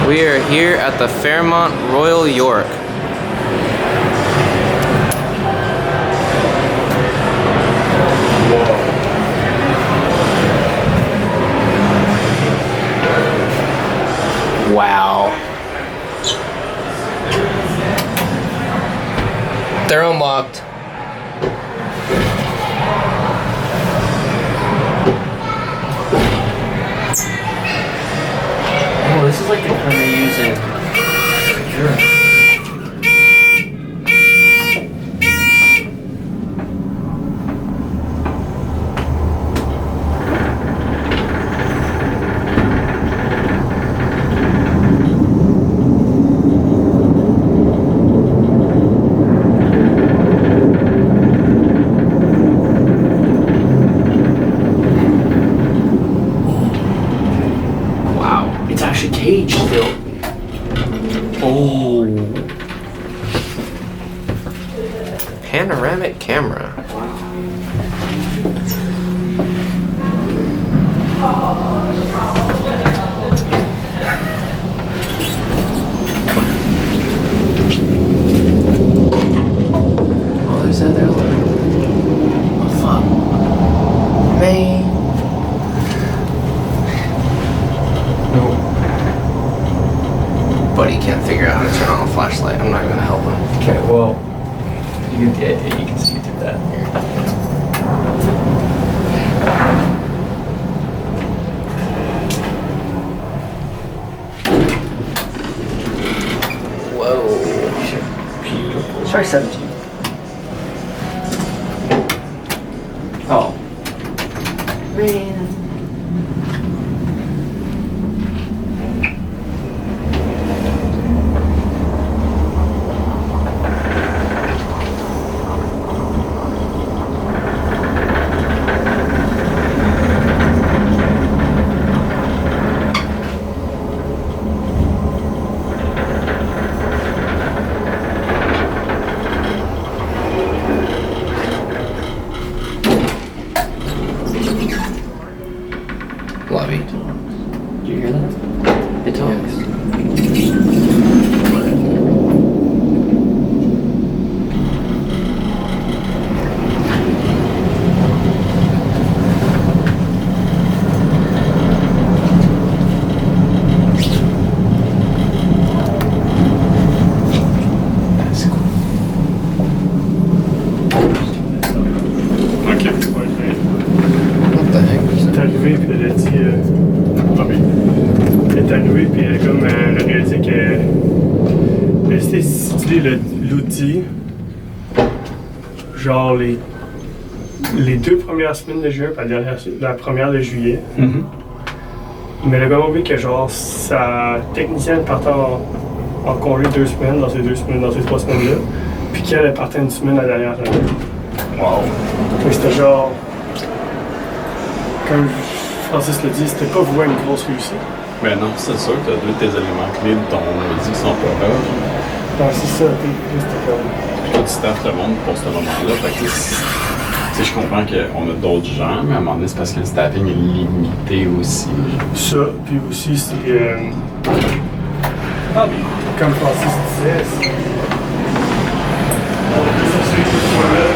We are here at the Fairmont Royal York. Wow. They're unlocked. Oh, this is like the kind they use in Europe. Cage still. Oh. Panoramic camera. Oh, there's that other one. Oh, fuck. Man. But he can't figure out how to turn on a flashlight. I'm not gonna help him. Okay, well, you get the idea. You can see through that. Whoa. Try 17. Oh. Man. Lobby. Did you hear that? It talks. That's cool. Ok, ouais, What the heck was elle est that? arrivée puis elle a dit elle est arrivée puis elle a comme elle a réalisé qu'elle s'était stylé l'outil genre les 2 premières semaines de juin puis la première de juillet. Mais elle a vraiment vu que genre sa technicienne partait en congé 2 semaines dans ces 3 semaines-là, puis qu'elle partait une semaine la dernière semaine. Wow. Mais c'était genre, comme Francis l'a dit, c'était pas vraiment une grosse réussite. Mais non, c'est sûr que tu as 2 de tes éléments clés de ton outil qui sont pas là. Non, c'est ça, puis c'était comme... Puis toi, tu staffes le monde pour ce moment-là. Fait que, tu sais, je comprends qu'on a d'autres gens, mais à un moment donné, c'est parce que le staffing est limité aussi. Ça, puis aussi, c'est... comme Francis disait, c'est... On va s'assurer que ce soit là.